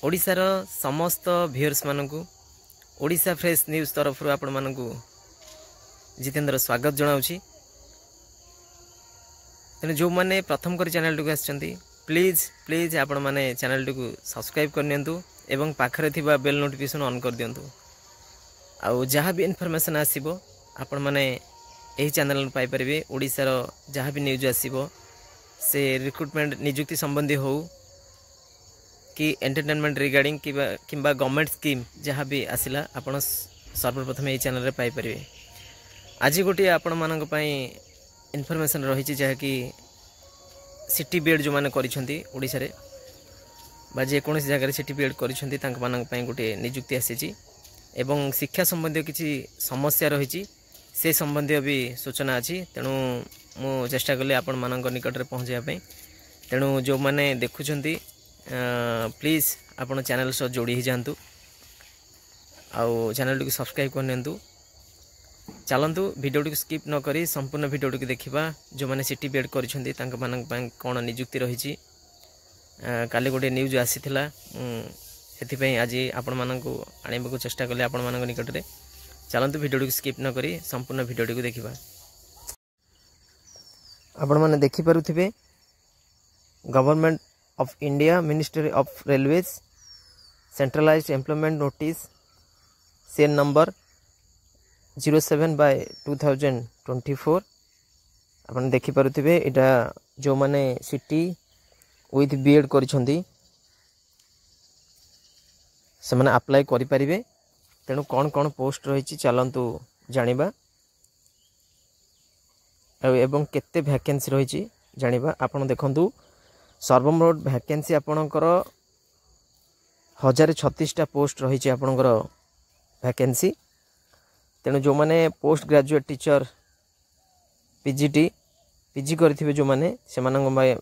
ओडिशार समस्त viewers मानकु Odisha fresh news तरफ आपण मानकु जितेंद्र स्वागत जनाऊँगी। तेणु जो मैंने प्रथम कर चैनल टी आसछंती प्लीज प्लीज आपण मैंने चैनल टी सब्सक्राइब करनियंतु एवं पाखरे थिबा बेल नोटिफिकेशन ऑन कर दियंतु। आउ जहाँ भी इनफॉरमेशन आसीबो आपण माने एही चैनल पाई परिबे। ओडिशार जहाँ भी न्यूज आसीबो से रिक्रुटमेंट नियुक्ति संबंधी हो कि एंटरटेनमेंट रिगार्डिंग किंबा गवर्नमेंट स्कीम जहाँ भी आसिला आपण सर्वप्रथम यही चैनल रे पाई परिबे। आज गोटे आपण मानक पई इनफॉरमेशन रही जहाँ कि सिटी बीएड जो माने करिसेंती ओडिसा रे बा जे कोनोसी जगह सिटी बीएड करिसेंती तांक मानक पई गोटे नियुक्ति आसीची एवं शिक्षा संबंधी किसी समस्या रही से संबंधी भी सूचना अच्छी। तेणु मु चेष्टा कली आपण मानक निकट में पहुँचापी। तेणु जो मैंने देखुंट प्लीज आपण चैनल सह जोड़ी ही जातु आउ चैनल टी सब्सक्राइब करनियंतु। चलतु वीडियो टी स्किप न करी संपूर्ण वीडियो टी देखा जो मैंने सिटी बीएड करिसेंती तांक मानक पई कोन नियुक्ति रही। काली गोटे न्यूज आसीथिला से आज आपण मानकु आनिबाकु चेष्टा कले आपण मानक निकट में। चलतु वीडियो टी स्किप न करी संपूर्ण वीडियो टी देखा। आपण माने देखि पारुथिबे government of India ministry of railways centralised employment notice cell number 07/2024 आपण देखि पारुथिबे। एटा जो माने सिटी विथ बीएड करिसेंती से मैंने अप्लाई करें। तेणु कौन कौन पोस्ट रही चलतु जानिबा एवं केते वैकेंसी रही जानिबा। आपण देखंतु सर्वमोट वैकेंसी आपणकर 1036टा पोस्ट रही आपणकर वैकेंसी। तेणु जो माने पोस्ट ग्रेजुएट टीचर पीजी करथिबे जो माने सेमानंग पय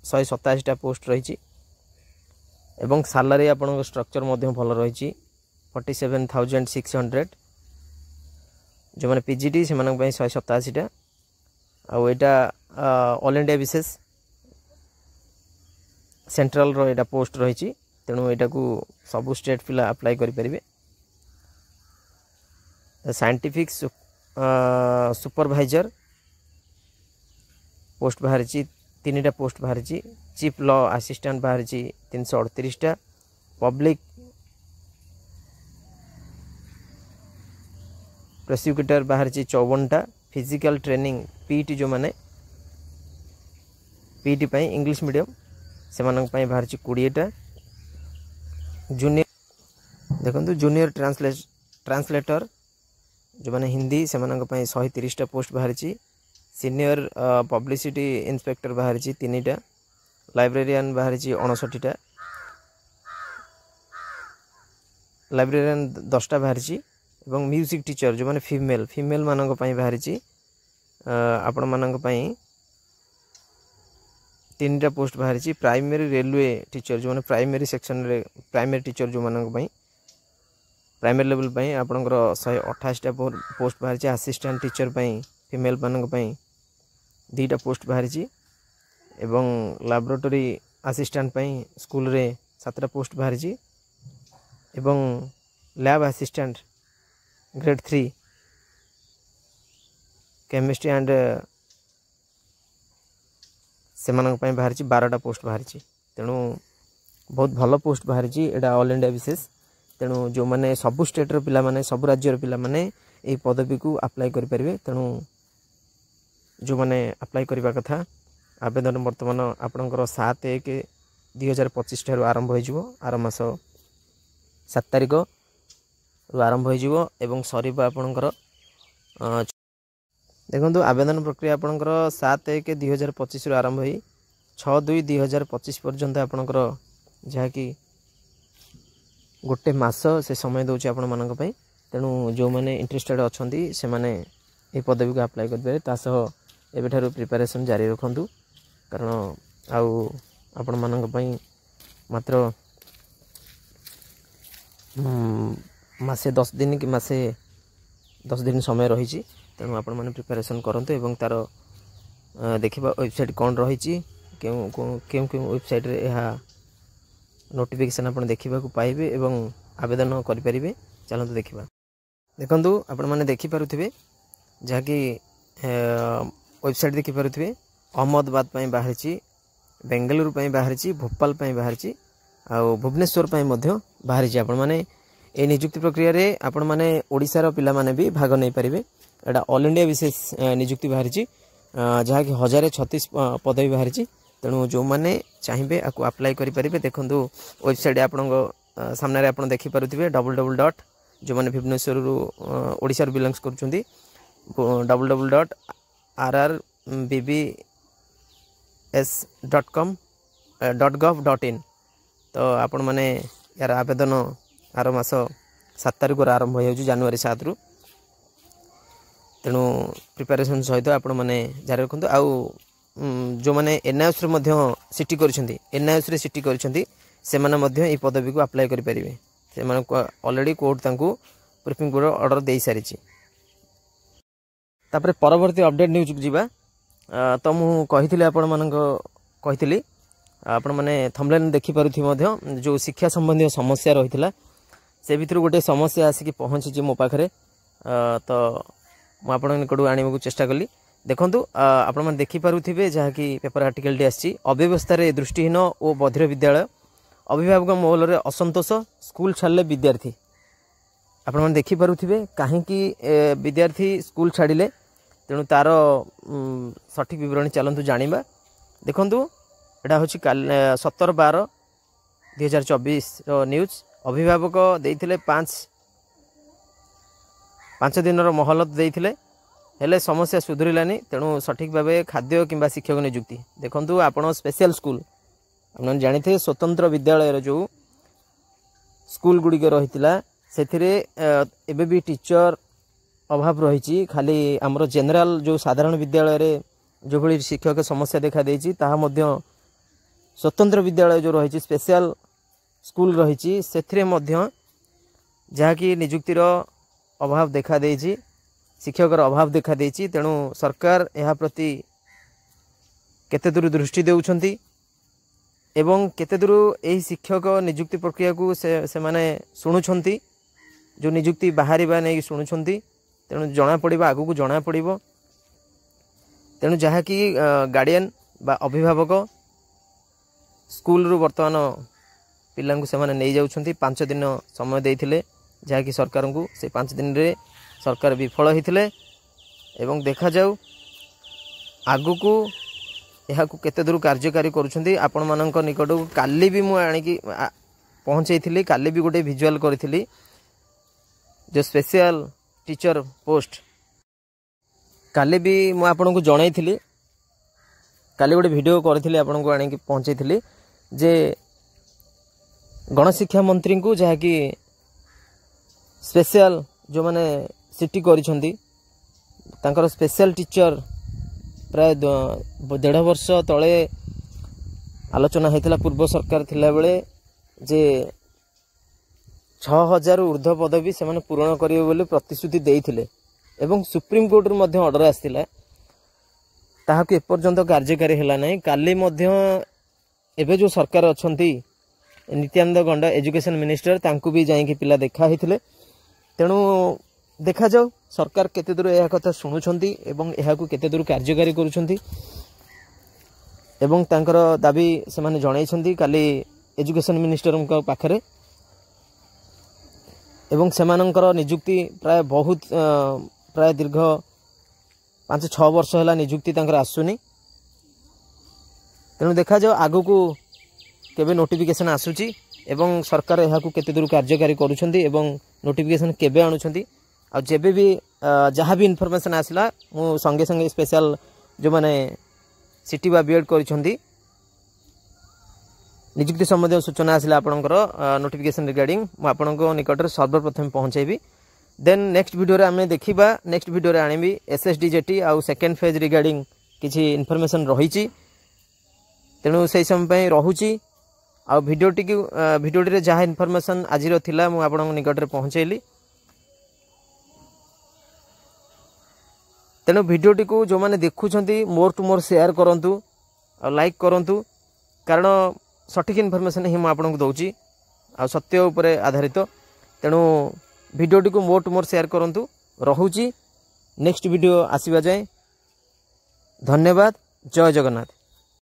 127टा पोस्ट रही एवं सैलरी आपन स्ट्रक्चर मध्य भल रही 47,600। जो मैंने पीजीटी से 187टा आउ एटा ऑल इंडिया विशेष सेंट्रल रो एटा पोस्ट रही। तेणु एटा को सबु स्टेट पिला अप्लाई करि परिबे। साइंटिफिक सुपरवाइजर पोस्ट बाहर 3टा पोस्ट बाहर। चीफ लॉ असिस्टेंट बाहर 338टा। पब्लिक प्रोसिक्यूटर बाहर 54टा। फिजिकल ट्रेनिंग पीटी जो माने पीटी पाई इंग्लिश मीडियम से मानक पाई बाहर 20टा। जूनियर देखंतु जूनियर ट्रांसलेटर जो माने हिंदी से मानक पाई 130टा पोस्ट बाहर। सीनियर पब्लिसिटी इंस्पेक्टर बाहर 3टा। लाइब्रेरियन बाहर 59टा। लाइब्रेरियन 10टा बाहर। एवं म्यूजिक टीचर जो माने फीमेल मानक पई बाहर आपण मानक पई 3टा पोस्ट बाहर। प्राइमरी रेलवे टीचर जो माने प्राइमरी सेक्शन रे प्राइमरी टीचर जो मानक पई प्राइमरी लेवल पई आपनकर 128टा पोस्ट बाहर। असिस्टेंट टीचर पई फीमेल मानक पई 2टा पोस्ट बाहर। एवं लैबोरेटरी असिस्टेंट पई स्कूल रे 7टा पोस्ट बाहर। एवं lab assistant grade 3 chemistry and से मानक पई बाहर 12टा पोस्ट बाहर। तेणु बहुत भल पोस्ट बाहर। एटा ऑल इंडिया विशेष। तेणु जो माने सबु स्टेट रो पिला माने सबु राज्य रो पिला माने ए पदवी को अप्लाई करि परिबे। तेणु जो माने अप्लाई करबा कथा आवेदन वर्तमान आपणकर 7/1/2025 ठार आरंभ हो। आर मास 7 तारिख रु आरंभ हो एवं सरीब आपणकर देखंतु आवेदन प्रक्रिया आपणकर 7/1/2025 रु आरंभ हो 6/2/2025 पर्यंत आपणकर जहाँ कि गोटे मास से समय दौर आपण मानक पई। तेणु जो माने इंटरेस्टेड अछंती से माने ए पदवी को अप्लाई करबे। तासह एबेठारु प्रिपरेशन जारी रखंतु कारण आउ आपण मानक पई मात्र मासे 10 दिन कि मासे 10 दिन समय रही। तेणु आपण माने प्रिपरेशन करंतु एवं तार देखिबा वेबसाइट कौन रही क्यों वेबसाइट रे यह नोटिफिकेशन आपण देखा पाइबे एवं आवेदन करें। चलते देखा देखु आपण मैंने देखिपे जहाँकि वेबसाइट देखिपे अहमदाबाद बाहरी बेंगलुरु बाहरी भोपाल बाहरी आ भुवनेश्वर बाहरी आपण मैंने ये निजुक्ति प्रक्रिया रे आपण मैंने ओडिशार पिला माने भी भाग नहीं पारे। एटा ऑल इंडिया विशेष निजुक्ति बाहरी जहाँकि 1036 पदवी बाहरी। तेणु जो मैंने चाहिए आपको अप्लाई करें। देखो वेबसाइट आपण सामने आप देखिपे www. जो मैंने भुवनेश्वर ओडिशा बिलंग्स कर www.rrbbs.com.gov.in। तो आपण मैंने यार आवेदन आर मास 7 तारिख आरंभ हो जानुरी 7 रु। तेणु प्रिपेरेसन सहित आपण मैंने जारी रखु। आउ जो मैंने एनआईएस सिटी एनआईएस सिटी कर पदवी को अप्लाई करें। से ऑलरेडी कोर्ट प्रिफिंग बोर्ड ऑर्डर दे सारी। तापर परवर्ती अपडेट न्यूज को जीवा। तो मु कही आपण मैंने थंबनेल देखि पारुथि जो शिक्षा संबंधी समस्या रही से भितर गोटे समस्या आसिक पहुँची मो पाखे। तो मुझे निकट आने चेष्टा कली। देखु आपण मैंने देखिपे जहाँकि पेपर आर्टिकल आसी अव्यवस्था दृष्टिहीन और बधिर विद्यालय अभिभावक महल में असंतोष स्कूल छाड़े विद्यार्थी। आपण मैंने देखिपे कहीं विद्यार्थी स्कूल छाड़िले। तेणु तार सठिक विवरणी चलतु जाना। देखु यहाँ हूँ 17/12/2024 न्यूज। अभिभावक देते 5 दिन मोहलत देते हेले समस्या सुधरलानी। तेणु सठिक भाव खाद्य किंबा शिक्षक नियुक्ति। देखु आपण स्पेशल स्कूल आपने जानी थे स्वतंत्र विद्यालय जो स्कूल गुड़िक रही से भी टीचर अभाव रही। खाली आमर जेनराल जो साधारण विद्यालय रे जो भली शिक्षक समस्या देखा देछि ताहा मध्य स्वतंत्र विद्यालय जो रही स्पेशल स्कूल रही से जहाँकि निजुक्तिर अभाव देखा देछि शिक्षकर अभाव देखा देछि। तेणु सरकार यह प्रति केते दूर दृष्टि देउछंती एवं केते दूर यही शिक्षक निजुक्ति प्रक्रिया को से माने शुणुछंती जो निजुक्ति बाहरी नहीं शुणुछंती। तेणु जना पड़िबो आगु को जना पड़िबो। तेणु जहाँकि गार्डियन बा अभिभावक स्कूल रु वर्तमान पिला से माने नहीं जाउछंती 5 दिन समय देइथिले जहाँकि सरकार को से 5 दिन रे सरकार विफल होते एवं देखा जाऊ आगु को यह केते दूर कार्यकारी करुछंती। आपण मानक निकट काली भी मुझे आनिकी पहुँचे काली भी गोटे विजुअल करी जो स्पेशल टीचर पोस्ट काली भी मुझे आपन को जणाई काली गोटे वीडियो करी आपन को आनिकी पहुँचे जे गणशिक्षा मंत्री को जहाँकि स्पेशल जो माने सिटी करिछंती तांकर स्पेशल टीचर प्राय 1.5 वर्ष तले आलोचना होता पूर्व सरकार थिला बेले जे 6000 ऊर्ध्व पदवी से माने पूरण करिवे बोली प्रतिश्रुति देइथिले एवं सुप्रीम कोर्ट रु मध्य ऑर्डर आस्तिला ताहाकु एपर्यंत कार्यकारी हेला नै। काली मध्य एबे जो सरकार अछंती नित्यानंद गंडा एजुकेशन मिनिस्टर तांकु भी जाई कि पिला देखा हिथिले। तेणु देखा जाऊ सरकार केते दूर यह कथा शुणुछंती एवं यह केते दूर कार्यकारी करुछंती एवं तांकर दाबी से माने जणाइछंती काली एजुकेशन मिनिस्टर पाखरे एवं सेमानंकर निजुक्ति प्राय बहुत प्राय दीर्घ 5-6 वर्ष है निजुक्ति तांकर आसुनी। तेणु देखा जाऊ आगु को केबे नोटिफिकेशन आसुची एवं सरकार यह केते दूर कार्यकारी करुछंती एवं नोटिफिकेशन केबे आणुछंती। आ जेबे भी जहाँ भी इनफॉरमेशन आसला मु संगे संगे स्पेशल जो माने सिटी बा बीएड करिछंती निजुक्ति संबंधी सूचना आसला आपनकर नोटिफिकेशन रिगार्डिंग मु आपनको निकट रे सर्वप्रथम पहुंचेबी। देन नेक्स्ट वीडियो रे हमें देखिबा नेक्स्ट वीडियो रे आनिबी एसएसडी जेटी आ सेकंड फेज रिगार्डिंग किछि इनफॉरमेशन रहिछि। तेणु से समय रहुछि आ वीडियो रे जहाँ इनफॉरमेशन आज थिला मु आपनको निकट रे पहुंचेली। तेणु भिडियोटी को जो मैंने देखुं मोर टू मोर शेयर करंतु और लाइक करंतु कारण सठिक इनफॉरमेशन ही मुझे आपको दूची आ सत्य उपरे आधारित तेणु भिडियोटी को मोर टू मोर शेयर करूँ रोची नेक्स्ट वीडियो आसवा जाए धन्यवाद जय जगन्नाथ।